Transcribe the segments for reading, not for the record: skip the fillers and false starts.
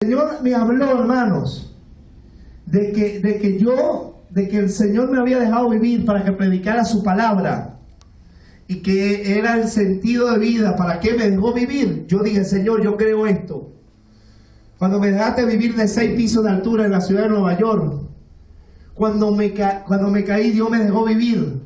El Señor me habló, hermanos, de que el Señor me había dejado vivir para que predicara su palabra y que era el sentido de vida. ¿Para qué me dejó vivir? Yo dije, Señor, yo creo esto. Cuando me dejaste vivir de 6 pisos de altura en la ciudad de Nueva York, cuando me caí, Dios me dejó vivir.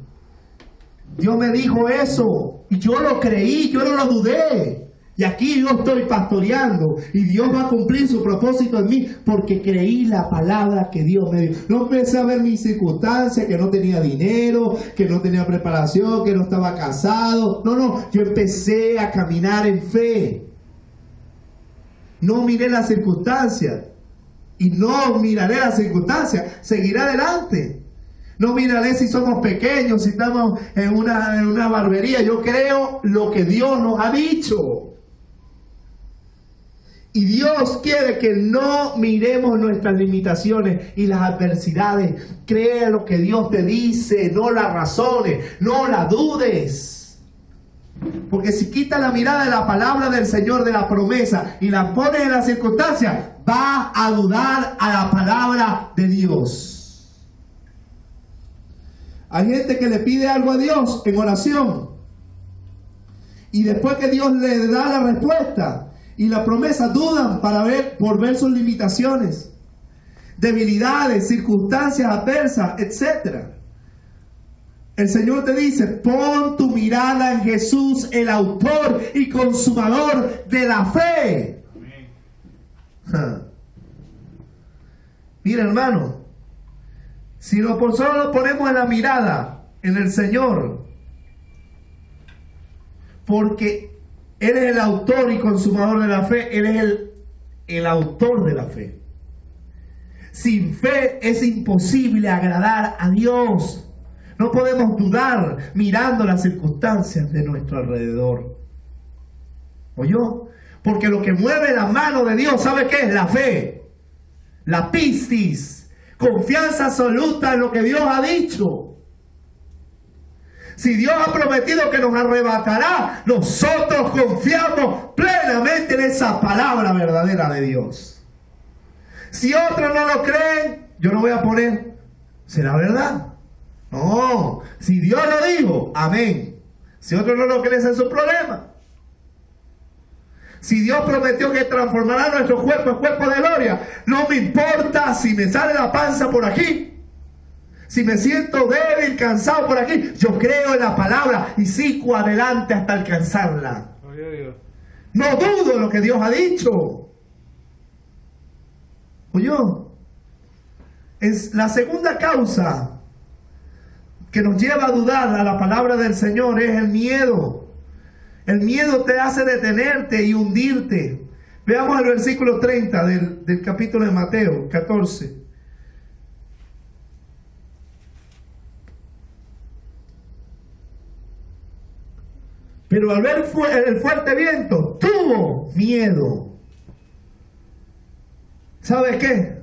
Dios me dijo eso y yo lo creí, yo no lo dudé. Y aquí yo estoy pastoreando y Dios va a cumplir su propósito en mí porque creí la palabra que Dios me dio. No empecé a ver mis circunstancias, que no tenía dinero, que no tenía preparación, que no estaba casado. No, yo empecé a caminar en fe. No miré las circunstancias y no miraré las circunstancias, seguiré adelante. No miraré si somos pequeños, si estamos en una barbería. Yo creo lo que Dios nos ha dicho. Y Dios quiere que no miremos nuestras limitaciones y las adversidades. Cree lo que Dios te dice, no las razones, no las dudes. Porque si quitas la mirada de la palabra del Señor, de la promesa, y la pones en las circunstancias, vas a dudar a la palabra de Dios. Hay gente que le pide algo a Dios en oración. Y después que Dios le da la respuesta y la promesa, dudan por ver sus limitaciones, debilidades, circunstancias adversas, etc. El Señor te dice, pon tu mirada en Jesús, el autor y consumador de la fe. Mira, hermano, si solo nos ponemos la mirada en el Señor, porque Él es el autor y consumador de la fe, Él es el autor de la fe. Sin fe es imposible agradar a Dios. No podemos dudar mirando las circunstancias de nuestro alrededor. ¿Oyó? Porque lo que mueve la mano de Dios, ¿sabe qué es? La fe. La pistis. Confianza absoluta en lo que Dios ha dicho. Si Dios ha prometido que nos arrebatará, nosotros confiamos plenamente en esa palabra verdadera de Dios. Si otros no lo creen, yo no voy a poner, ¿será verdad? No, si Dios lo dijo, amén. Si otros no lo creen, ese es su problema. Si Dios prometió que transformará nuestro cuerpo en cuerpo de gloria, no me importa si me sale la panza por aquí. Si me siento débil, cansado por aquí, yo creo en la palabra y sigo adelante hasta alcanzarla. No dudo en lo que Dios ha dicho. ¿Oyó? Es la segunda causa que nos lleva a dudar a la palabra del Señor, es el miedo. El miedo te hace detenerte y hundirte. Veamos el versículo 30 del capítulo de Mateo 14. Pero al ver el fuerte viento, tuvo miedo. ¿Sabe qué?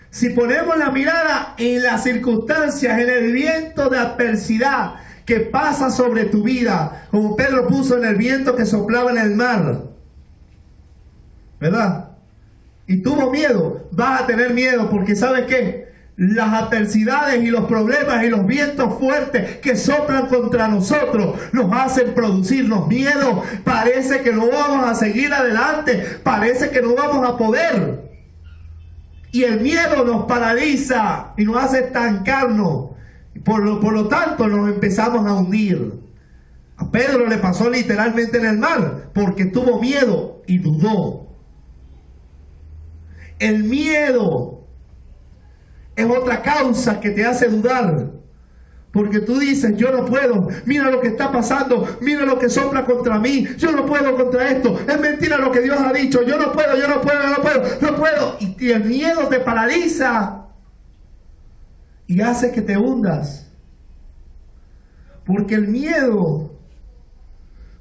Si ponemos la mirada en las circunstancias, en el viento de adversidad que pasa sobre tu vida, como Pedro puso en el viento que soplaba en el mar, ¿verdad? Y tuvo miedo, vas a tener miedo, porque ¿sabes qué? Las adversidades y los problemas y los vientos fuertes que soplan contra nosotros nos hacen producirnos miedo. Parece que no vamos a seguir adelante, parece que no vamos a poder. Y el miedo nos paraliza y nos hace estancarnos. Por lo tanto nos empezamos a hundir. A Pedro le pasó literalmente en el mar porque tuvo miedo y dudó. El miedo es otra causa que te hace dudar. Porque tú dices, yo no puedo, mira lo que está pasando, mira lo que sopla contra mí, yo no puedo contra esto, es mentira lo que Dios ha dicho, yo no puedo. Y el miedo te paraliza y hace que te hundas. Porque el miedo, o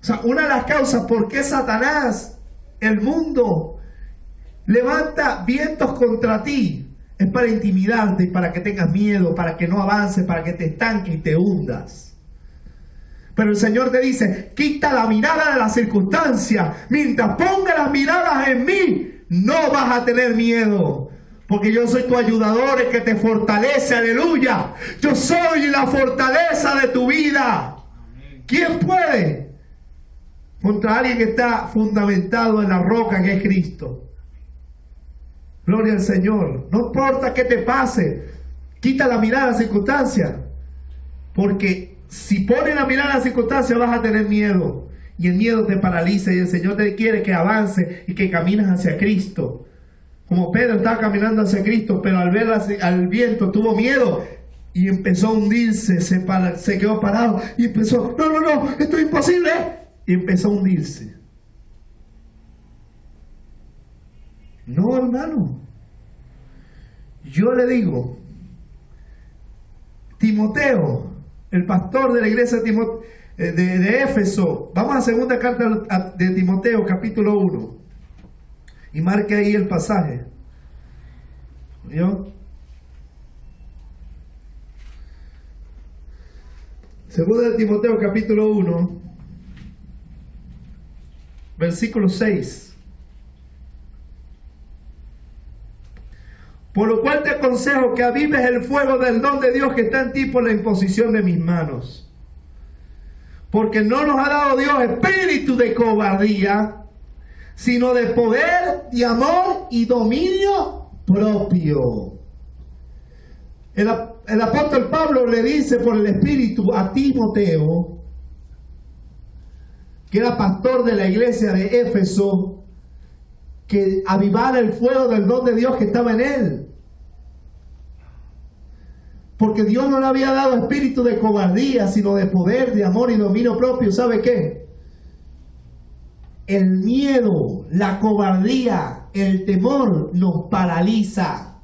sea, una de las causas por qué Satanás, el mundo, levanta vientos contra ti, es para intimidarte y para que tengas miedo, para que no avances, para que te estanques y te hundas. Pero el Señor te dice, quita la mirada de las circunstancias, mientras ponga las miradas en mí, No vas a tener miedo, porque yo soy tu ayudador, el que te fortalece. Aleluya. Yo soy la fortaleza de tu vida. ¿Quién puede contra alguien que está fundamentado en la roca que es Cristo? Gloria al Señor. No importa qué te pase, quita la mirada a las circunstancias, porque si pones la mirada a las circunstancias vas a tener miedo, y el miedo te paraliza, y el Señor te quiere que avances y que camines hacia Cristo. Como Pedro estaba caminando hacia Cristo, pero al ver al viento tuvo miedo y empezó a hundirse, se quedó parado y empezó, no, esto es imposible, y empezó a hundirse. No, hermano, yo le digo, Timoteo, el pastor de la iglesia de Éfeso, vamos a la segunda carta de Timoteo, capítulo 1, y marque ahí el pasaje. ¿Vio? Segunda de Timoteo, capítulo 1, versículo 6. Por lo cual te aconsejo que avives el fuego del don de Dios que está en ti por la imposición de mis manos. Porque no nos ha dado Dios espíritu de cobardía, sino de poder, de amor y dominio propio. El apóstol Pablo le dice por el Espíritu a Timoteo, que era pastor de la iglesia de Éfeso, que avivara el fuego del don de Dios que estaba en él. Porque Dios no le había dado espíritu de cobardía, sino de poder, de amor y dominio propio. ¿Sabe qué? El miedo, la cobardía, el temor nos paraliza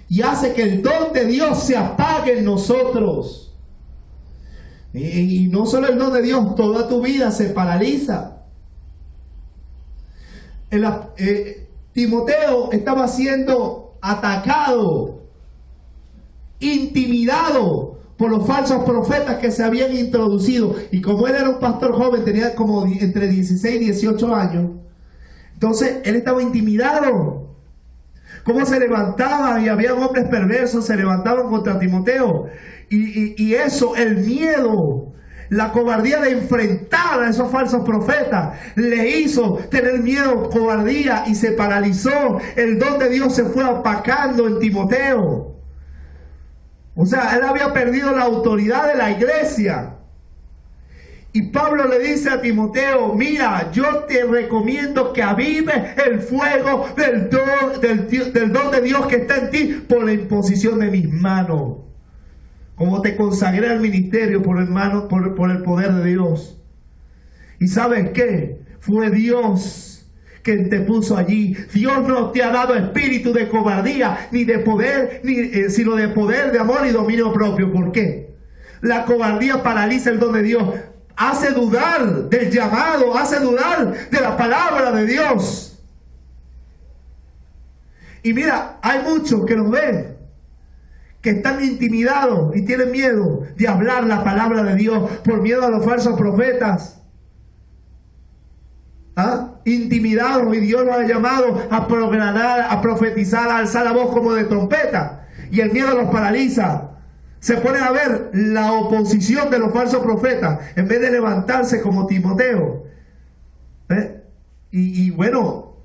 y hace que el don de Dios se apague en nosotros. Y no solo el don de Dios, toda tu vida se paraliza. Timoteo estaba siendo atacado, intimidado por los falsos profetas que se habían introducido, y como él era un pastor joven, tenía como entre 16 y 18 años, entonces él estaba intimidado. Cómo se levantaban, y había hombres perversos, se levantaban contra Timoteo, y eso, el miedo, la cobardía de enfrentar a esos falsos profetas le hizo tener miedo, cobardía, y se paralizó. El don de Dios se fue apagando en Timoteo. O sea, él había perdido la autoridad de la iglesia. Y Pablo le dice a Timoteo, mira, yo te recomiendo que avives el fuego del don de Dios que está en ti por la imposición de mis manos. Como te consagré al ministerio por el poder de Dios. ¿Y sabes qué? Fue Dios quien te puso allí. Dios no te ha dado espíritu de cobardía, ni de poder, sino de poder, de amor y dominio propio. ¿Por qué? La cobardía paraliza el don de Dios. Hace dudar del llamado, hace dudar de la palabra de Dios. Y mira, hay muchos que nos ven, que están intimidados y tienen miedo de hablar la palabra de Dios por miedo a los falsos profetas. Intimidados, y Dios los ha llamado a proclamar, a profetizar, a alzar la voz como de trompeta, y el miedo los paraliza. Se ponen a ver la oposición de los falsos profetas en vez de levantarse como Timoteo. Y bueno,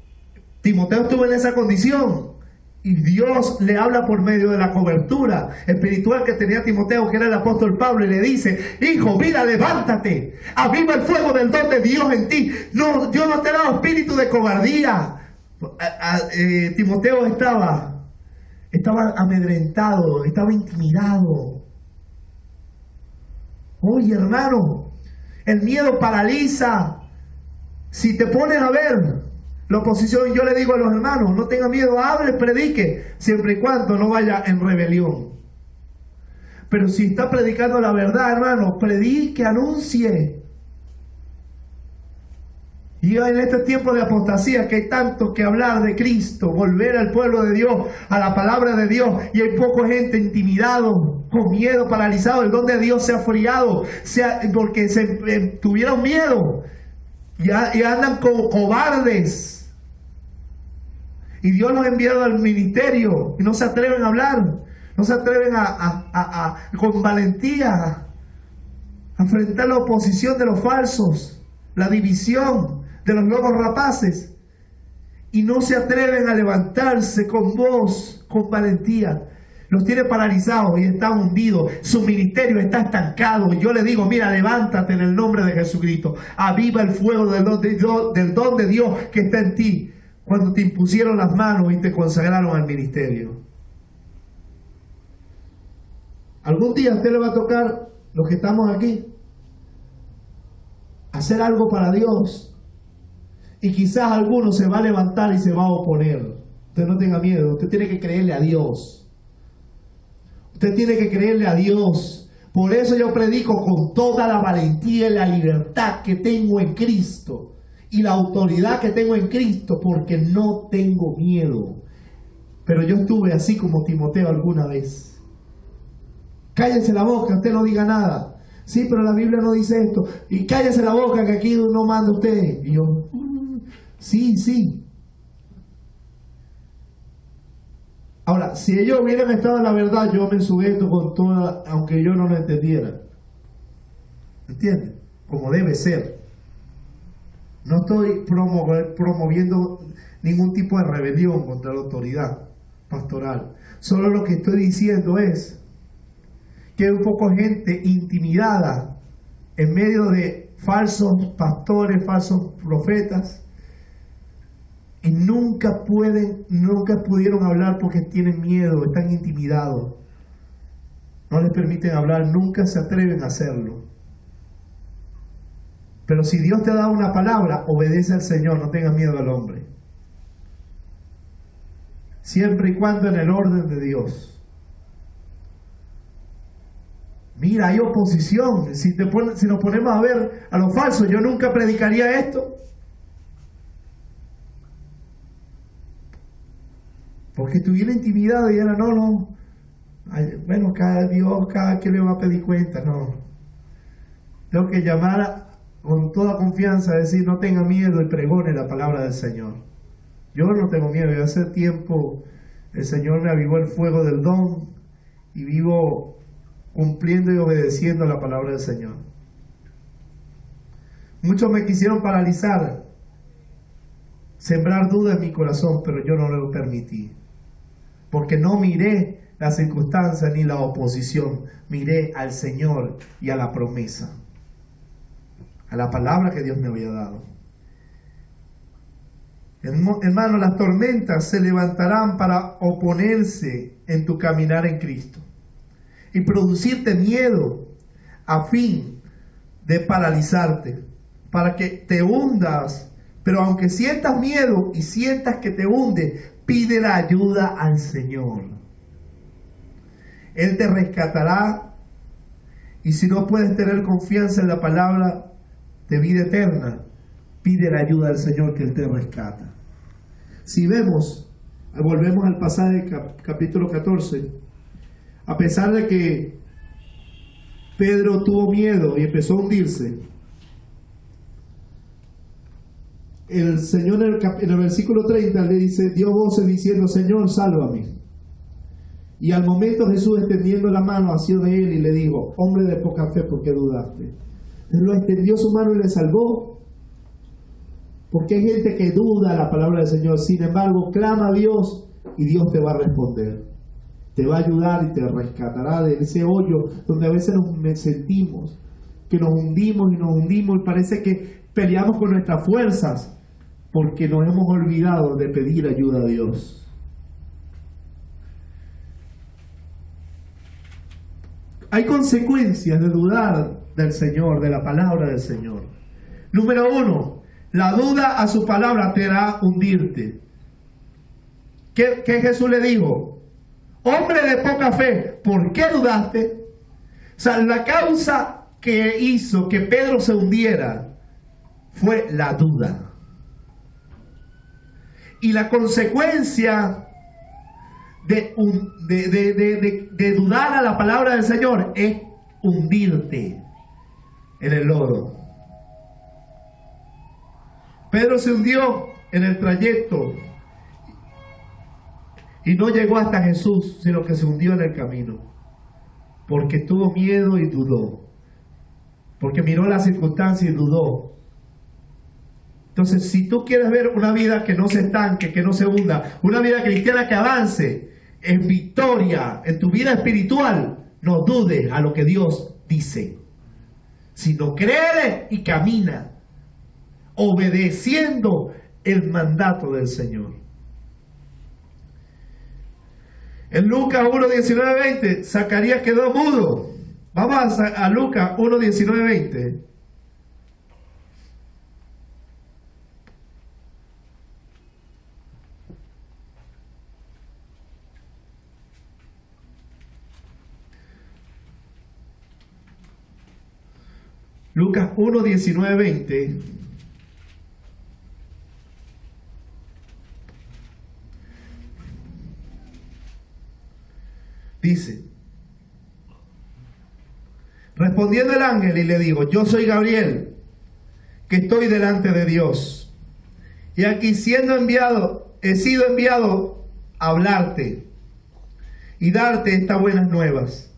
Timoteo estuvo en esa condición. Y Dios le habla por medio de la cobertura espiritual que tenía Timoteo, que era el apóstol Pablo, y le dice, hijo, mira, levántate, aviva el fuego del don de Dios en ti. No, Dios no te ha dado espíritu de cobardía. Timoteo estaba amedrentado, estaba intimidado. Oye, hermano, el miedo paraliza. Si te pones a ver la oposición, yo le digo a los hermanos, no tenga miedo, hable, predique, siempre y cuando no vaya en rebelión. Pero si está predicando la verdad, hermano, predique, anuncie. Y en este tiempo de apostasía, que hay tanto que hablar de Cristo, volver al pueblo de Dios, a la palabra de Dios, y hay poca gente intimidado, con miedo, paralizado, el don de Dios se ha friado, porque tuvieron miedo. y andan como cobardes. Y Dios los ha enviado al ministerio y no se atreven a hablar, no se atreven con valentía a enfrentar la oposición de los falsos, la división de los lobos rapaces, y no se atreven a levantarse con voz, con valentía. Los tiene paralizados y están hundidos. Su ministerio está estancado. Y yo le digo, mira, levántate en el nombre de Jesucristo. Aviva el fuego del don de Dios que está en ti, cuando te impusieron las manos y te consagraron al ministerio. Algún día a usted le va a tocar, los que estamos aquí, hacer algo para Dios. Y quizás alguno se va a levantar y se va a oponer. Usted no tenga miedo, usted tiene que creerle a Dios. Usted tiene que creerle a Dios. Por eso yo predico con toda la valentía y la libertad que tengo en Cristo. Y la autoridad que tengo en Cristo, porque no tengo miedo. Pero yo estuve así como Timoteo alguna vez. Cállese la boca, usted no diga nada. Sí, pero la Biblia no dice esto. Y cállese la boca, que aquí no manda usted. Y yo, sí. Ahora, si ellos hubieran estado en la verdad, yo me sujeto con toda, aunque yo no lo entendiera. ¿Entiendes? Como debe ser. No estoy promoviendo ningún tipo de rebelión contra la autoridad pastoral. Solo lo que estoy diciendo es que hay un poco gente intimidada en medio de falsos pastores, falsos profetas, y nunca pudieron hablar porque tienen miedo, están intimidados. No les permiten hablar, nunca se atreven a hacerlo. Pero si Dios te ha dado una palabra, obedece al Señor, no tengas miedo al hombre. Siempre y cuando en el orden de Dios. Mira, hay oposición. Si nos ponemos a ver a los falsos, yo nunca predicaría esto. Porque estuviera intimidado y era, no. Ay, bueno, cada quien le va a pedir cuenta, no. Tengo que llamar con toda confianza, decir, no tenga miedo y pregone la palabra del Señor. Yo no tengo miedo, y hace tiempo el Señor me avivó el fuego del don y vivo cumpliendo y obedeciendo la palabra del Señor. Muchos me quisieron paralizar, sembrar duda en mi corazón, pero yo no lo permití. Porque no miré las circunstancias ni la oposición, miré al Señor y a la promesa, a la palabra que Dios me había dado. Hermano, las tormentas se levantarán para oponerse en tu caminar en Cristo y producirte miedo a fin de paralizarte, para que te hundas. Pero aunque sientas miedo y sientas que te hunde, pide la ayuda al Señor. Él te rescatará, y si no puedes tener confianza en la palabra de vida eterna, pide la ayuda del Señor, que Él te rescata. Si vemos, volvemos al pasaje capítulo 14, a pesar de que Pedro tuvo miedo y empezó a hundirse, el Señor en el versículo 30 le dice, dio voces diciendo, Señor, sálvame. Y al momento Jesús, extendiendo la mano, asió de él y le dijo, hombre de poca fe, ¿por qué dudaste? Él lo extendió su mano y le salvó. Porque hay gente que duda la palabra del Señor. Sin embargo, clama a Dios y Dios te va a responder. Te va a ayudar y te rescatará de ese hoyo donde a veces nos sentimos que nos hundimos y parece que peleamos con nuestras fuerzas, porque nos hemos olvidado de pedir ayuda a Dios. Hay consecuencias de dudar del Señor, de la palabra del Señor. Número 1, la duda a su palabra te hará hundirte. ¿Qué Jesús le dijo? Hombre de poca fe, ¿por qué dudaste? O sea, la causa que hizo que Pedro se hundiera fue la duda. Y la consecuencia de dudar a la palabra del Señor es hundirte en el lodo. Pedro se hundió en el trayecto y no llegó hasta Jesús, sino que se hundió en el camino, porque tuvo miedo y dudó, porque miró las circunstancias y dudó. Entonces, si tú quieres ver una vida que no se estanque, que no se hunda, una vida cristiana que avance en victoria, en tu vida espiritual, no dudes a lo que Dios dice, sino cree y camina, obedeciendo el mandato del Señor. En Lucas 1, 19, 20, Zacarías quedó mudo. Vamos a Lucas 1, 19, 20. Lucas 1, 19, 20. Dice: respondiendo el ángel y le dijo: yo soy Gabriel, que estoy delante de Dios, y aquí he sido enviado a hablarte y darte estas buenas nuevas.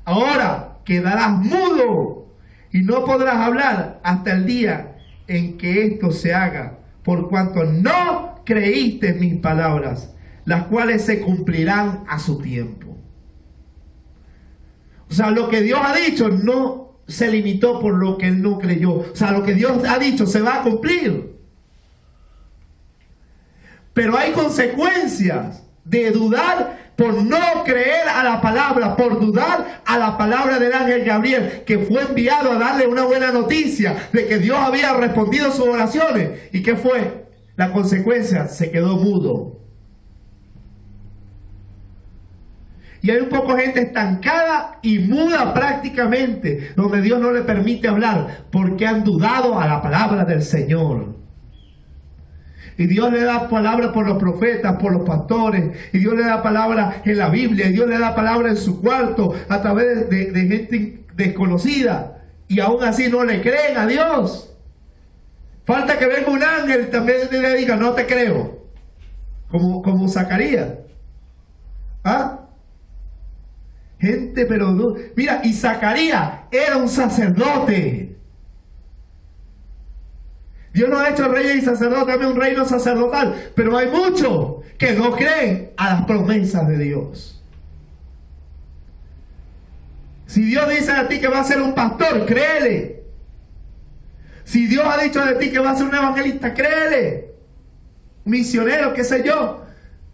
Ahora quedarás mudo y no podrás hablar hasta el día en que esto se haga, por cuanto no creíste en mis palabras, las cuales se cumplirán a su tiempo. O sea, lo que Dios ha dicho no se limitó por lo que él no creyó. O sea, lo que Dios ha dicho se va a cumplir. Pero hay consecuencias de dudar por no creer a la palabra, por dudar a la palabra del ángel Gabriel, que fue enviado a darle una buena noticia de que Dios había respondido sus oraciones. ¿Y qué fue? La consecuencia: se quedó mudo. Y hay un poco de gente estancada y muda prácticamente, donde Dios no le permite hablar, porque han dudado a la palabra del Señor. Y Dios le da palabra por los profetas, por los pastores, y Dios le da palabra en la Biblia, y Dios le da palabra en su cuarto a través de gente desconocida, y aún así no le creen a Dios. Falta que venga un ángel y también le diga: no te creo, como Zacarías. ¿Ah? Gente, pero no. Mira, y Zacarías era un sacerdote. Dios nos ha hecho reyes y sacerdotes, también un reino sacerdotal, pero hay muchos que no creen a las promesas de Dios. Si Dios dice a ti que va a ser un pastor, créele. Si Dios ha dicho de ti que va a ser un evangelista, créele. Misionero, qué sé yo.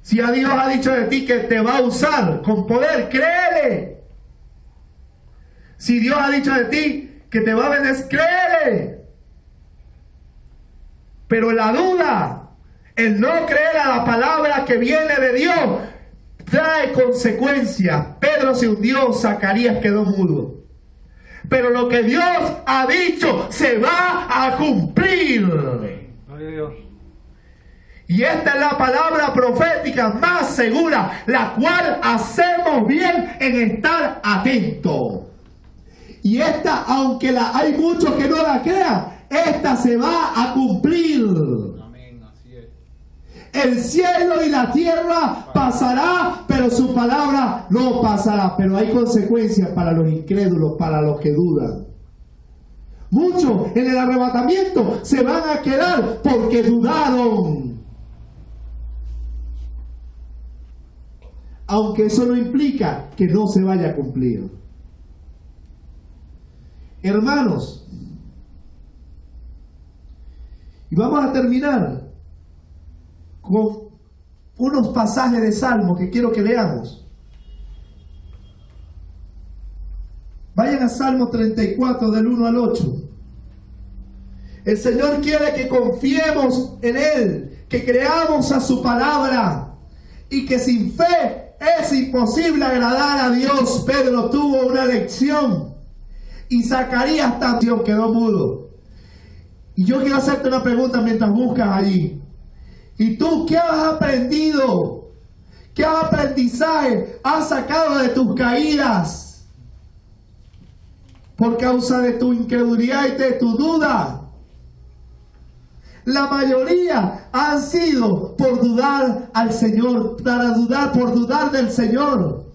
Si a Dios ha dicho de ti que te va a usar con poder, créele. Si Dios ha dicho de ti que te va a bendecir, créele. Pero la duda, el no creer a la palabra que viene de Dios, trae consecuencias. Pedro se hundió, Zacarías quedó mudo. Pero lo que Dios ha dicho se va a cumplir. Y esta es la palabra profética más segura, la cual hacemos bien en estar atentos. Y esta, aunque hay muchos que no la crean, esta se va a cumplir. Amén, así es. El cielo y la tierra pasará, pero su palabra no pasará. Pero hay consecuencias para los incrédulos, para los que dudan. Muchos en el arrebatamiento se van a quedar porque dudaron. Aunque eso no implica que no se vaya a cumplir. Hermanos, y vamos a terminar con unos pasajes de Salmos que quiero que leamos. Vayan a Salmo 34 del 1 al 8. El Señor quiere que confiemos en Él, que creamos a su palabra y que sin fe es imposible agradar a Dios. Pedro tuvo una lección y Zacarías también quedó mudo. Y yo quiero hacerte una pregunta mientras buscas allí. ¿Y tú qué has aprendido? ¿Qué aprendizaje has sacado de tus caídas? Por causa de tu incredulidad y de tu duda. La mayoría han sido por dudar al Señor, por dudar del Señor.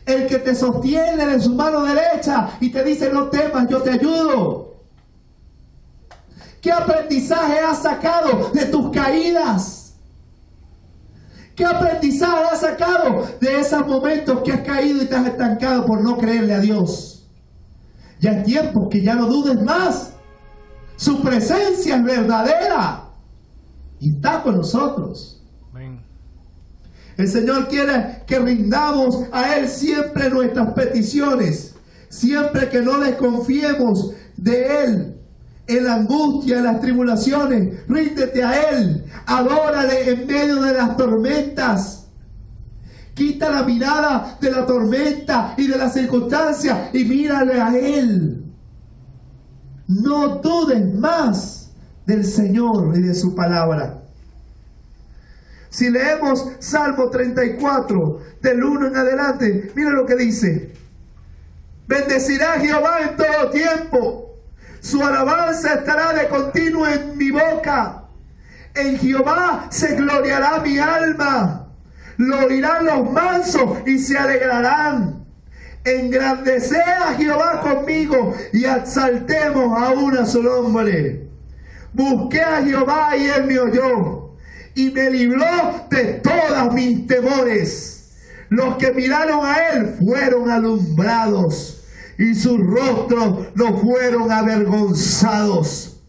El que te sostiene de su mano derecha y te dice: no temas, yo te ayudo. ¿Qué aprendizaje has sacado de tus caídas? ¿Qué aprendizaje has sacado de esos momentos que has caído y te has estancado por no creerle a Dios? Ya es tiempo que ya no dudes más. Su presencia es verdadera y está con nosotros. Amén. El Señor quiere que rindamos a Él siempre nuestras peticiones, siempre que no desconfiemos de Él. En la angustia, en las tribulaciones, ríndete a Él, adórale en medio de las tormentas. Quita la mirada de la tormenta y de las circunstancias y mírale a Él. No dudes más del Señor y de su palabra. Si leemos Salmo 34, del 1 en adelante, mira lo que dice: bendecirá a Jehová en todo tiempo. Su alabanza estará de continuo en mi boca. En Jehová se gloriará mi alma. Lo oirán los mansos y se alegrarán. Engrandeced a Jehová conmigo y exaltemos aún a su nombre. Busqué a Jehová y él me oyó y me libró de todos mis temores. Los que miraron a él fueron alumbrados y sus rostros no fueron avergonzados.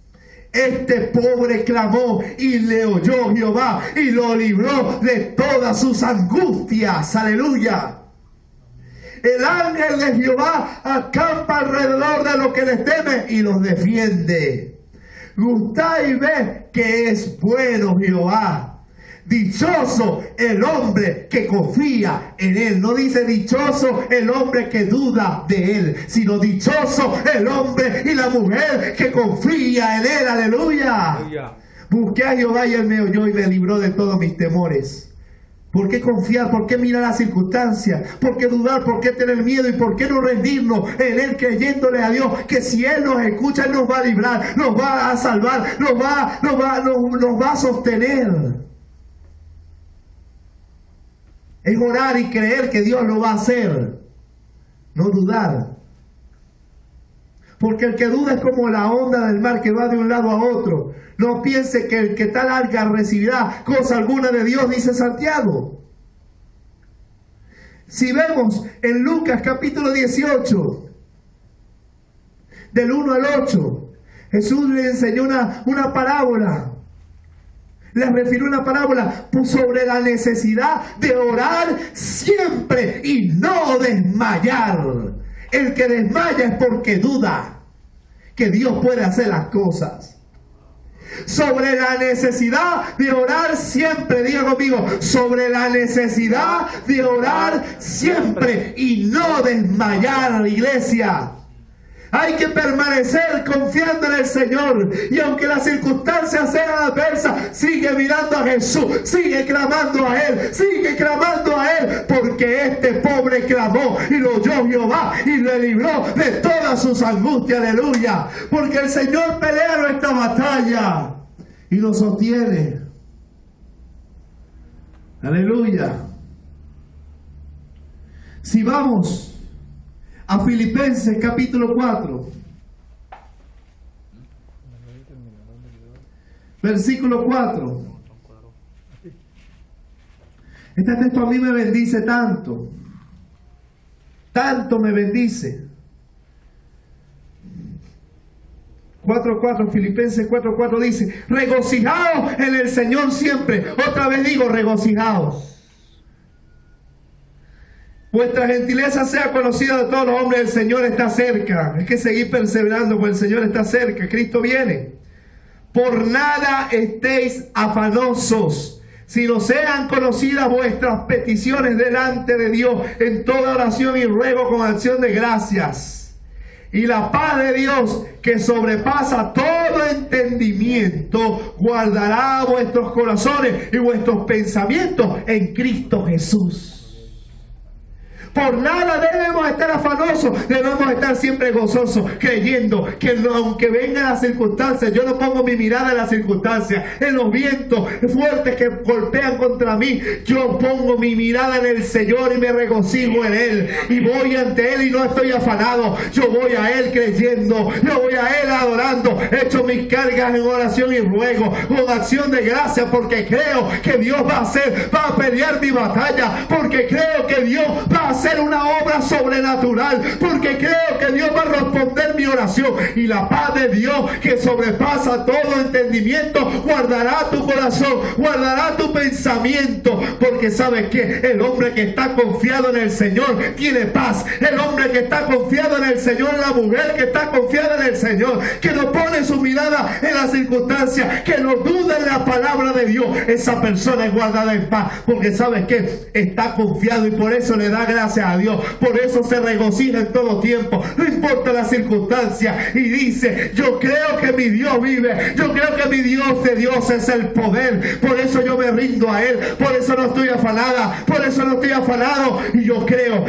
Este pobre clamó y le oyó Jehová y lo libró de todas sus angustias. Aleluya. El ángel de Jehová acampa alrededor de los que les temen y los defiende. Gustad y ved que es bueno Jehová. Dichoso el hombre que confía en Él. No dice dichoso el hombre que duda de Él, sino dichoso el hombre y la mujer que confía en Él. Aleluya. Aleluya. Busqué a Jehová y Él me oyó y me libró de todos mis temores. ¿Por qué confiar? ¿Por qué mirar las circunstancias? ¿Por qué dudar? ¿Por qué tener miedo? ¿Y por qué no rendirnos en Él, creyéndole a Dios que si Él nos escucha, Él nos va a librar, nos va a salvar, nos va a sostener? Es orar y creer que Dios lo va a hacer, no dudar. Porque el que duda es como la onda del mar que va de un lado a otro. No piense que el que tal larga recibirá cosa alguna de Dios, dice Santiago. Si vemos en Lucas capítulo 18, del 1 al 8, Jesús le enseñó una parábola. Les refirió una parábola sobre la necesidad de orar siempre y no desmayar. El que desmaya es porque duda que Dios puede hacer las cosas. Sobre la necesidad de orar siempre, diga conmigo, sobre la necesidad de orar siempre y no desmayar, iglesia. Hay que permanecer confiando en el Señor. Y aunque las circunstancias sean adversas, sigue mirando a Jesús. Sigue clamando a Él. Sigue clamando a Él. Porque este pobre clamó y lo oyó Jehová y le libró de todas sus angustias. Aleluya. Porque el Señor pelea nuestra batalla y nos sostiene. Aleluya. Si vamos a Filipenses capítulo 4, versículo 4. Este texto a mí me bendice tanto. Tanto me bendice. 4:4, Filipenses 4:4 dice: regocijaos en el Señor siempre. Otra vez digo, regocijaos. Vuestra gentileza sea conocida de todos los hombres. El Señor está cerca. Hay que seguir perseverando, porque el Señor está cerca. Cristo viene. Por nada estéis afanosos, sino sean conocidas vuestras peticiones delante de Dios en toda oración y ruego con acción de gracias. Y la paz de Dios, que sobrepasa todo entendimiento, guardará vuestros corazones y vuestros pensamientos en Cristo Jesús. Por nada debemos estar afanosos, debemos estar siempre gozosos, creyendo que aunque vengan las circunstancias, yo no pongo mi mirada en las circunstancias, en los vientos fuertes que golpean contra mí, yo pongo mi mirada en el Señor y me regocijo en Él, y voy ante Él y no estoy afanado, yo voy a Él creyendo, yo voy a Él adorando, echo mis cargas en oración y ruego, con acción de gracia, porque creo que Dios va a pelear mi batalla, porque creo que Dios va a hacer una obra sobrenatural, porque creo que Dios va a responder mi oración, y la paz de Dios que sobrepasa todo entendimiento guardará tu corazón, guardará tu pensamiento, porque sabes que el hombre que está confiado en el Señor tiene paz. El hombre que está confiado en el Señor, la mujer que está confiada en el Señor, que no pone su mirada en las circunstancias, que no duda en la palabra de Dios, esa persona es guardada en paz, porque sabes que está confiado y por eso le da gracias a Dios, por eso se regocija en todo tiempo, no importa la circunstancia, y dice: yo creo que mi Dios vive, yo creo que mi Dios de Dios es el poder, por eso yo me rindo a Él, por eso no estoy afanada, por eso no estoy afanado, y yo creo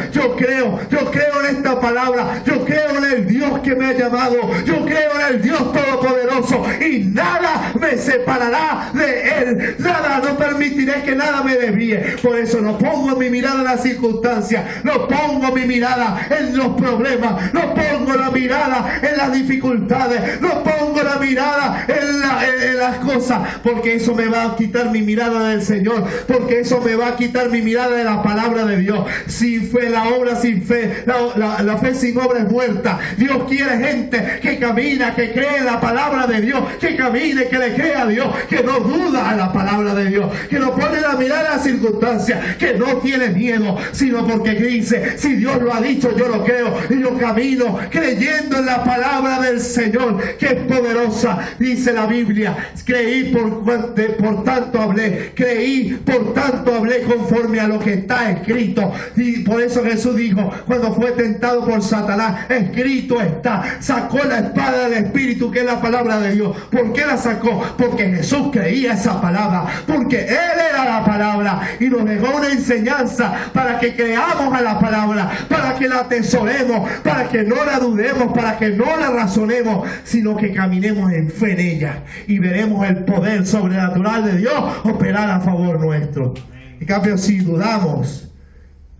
en esta palabra, yo creo en el Dios que me ha llamado, yo creo en el Dios todopoderoso, y nada me separará de Él, nada, no permitiré que nada me desvíe. Por eso no pongo mi mirada en las circunstancias, no pongo mi mirada en los problemas, no pongo la mirada en las dificultades, no pongo la mirada en las cosas, porque eso me va a quitar mi mirada del Señor, porque eso me va a quitar mi mirada de la palabra de Dios. Sin fe, la obra sin fe, la fe sin obra es muerta. Dios quiere gente que camina, que cree en la palabra de Dios, que camine, que le crea a Dios, que no duda a la palabra de Dios, que no pone la mirada en las circunstancias, que no tiene miedo, sino porque dice: si Dios lo ha dicho, yo lo creo, y yo camino creyendo en la palabra del Señor, que es poderosa. Dice la Biblia: creí, por tanto hablé, creí, por tanto hablé conforme a lo que está escrito. Y por eso Jesús dijo, cuando fue tentado por Satanás: escrito está. Sacó la espada del Espíritu, que es la palabra de Dios. ¿Por qué la sacó? Porque Jesús creía esa palabra, porque Él era la palabra, y nos dejó una enseñanza para que creamos a la palabra, para que la atesoremos, para que no la dudemos, para que no la razonemos, sino que caminemos en fe en ella, y veremos el poder sobrenatural de Dios operar a favor nuestro. En cambio, si dudamos,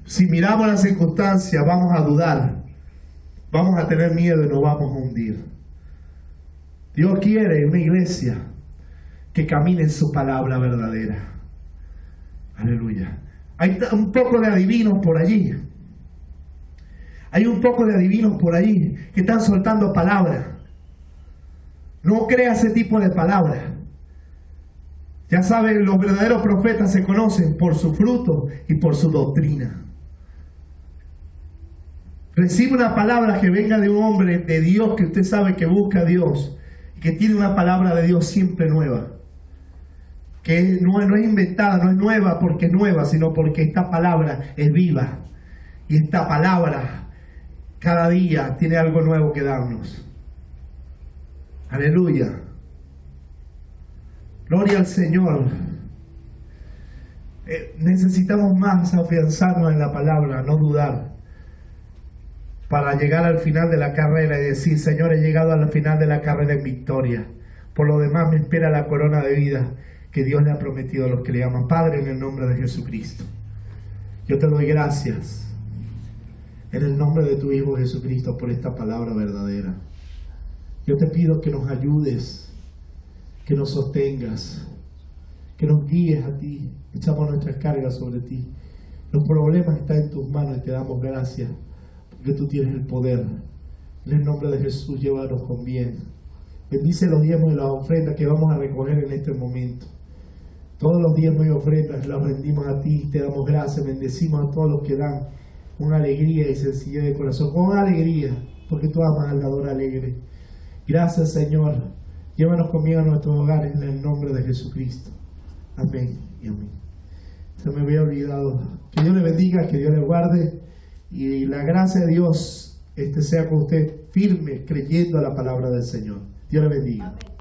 si miramos las circunstancias, vamos a dudar, vamos a tener miedo y nos vamos a hundir. Dios quiere una iglesia que camine en su palabra verdadera. Aleluya. Hay un poco de adivinos por allí. Hay un poco de adivinos por allí que están soltando palabras. No crea ese tipo de palabras. Ya saben, los verdaderos profetas se conocen por su fruto y por su doctrina. Recibe una palabra que venga de un hombre de Dios, que usted sabe que busca a Dios, y que tiene una palabra de Dios siempre nueva, que no es inventada, no es nueva porque es nueva, sino porque esta palabra es viva, y esta palabra cada día tiene algo nuevo que darnos. Aleluya. Gloria al Señor. Necesitamos más afianzarnos en la palabra, no dudar, para llegar al final de la carrera y decir: Señor, he llegado al final de la carrera en victoria. Por lo demás me espera la corona de vida que Dios le ha prometido a los que le aman. Padre, en el nombre de Jesucristo, yo te doy gracias en el nombre de tu Hijo Jesucristo por esta palabra verdadera. Yo te pido que nos ayudes, que nos sostengas, que nos guíes a ti. Echamos nuestras cargas sobre ti. Los problemas están en tus manos y te damos gracias porque tú tienes el poder. En el nombre de Jesús, llévanos con bien. Bendice los diezmos y las ofrendas que vamos a recoger en este momento. Todos los diezmos y ofrendas los rendimos a ti, te damos gracias, bendecimos a todos los que dan con alegría y sencillez de corazón, con alegría, porque tú amas al dador alegre. Gracias, Señor. Llévanos conmigo a nuestros hogares en el nombre de Jesucristo. Amén y amén. Se me había olvidado. Que Dios le bendiga, que Dios le guarde, y la gracia de Dios sea con usted firme, creyendo a la palabra del Señor. Dios le bendiga. Amén.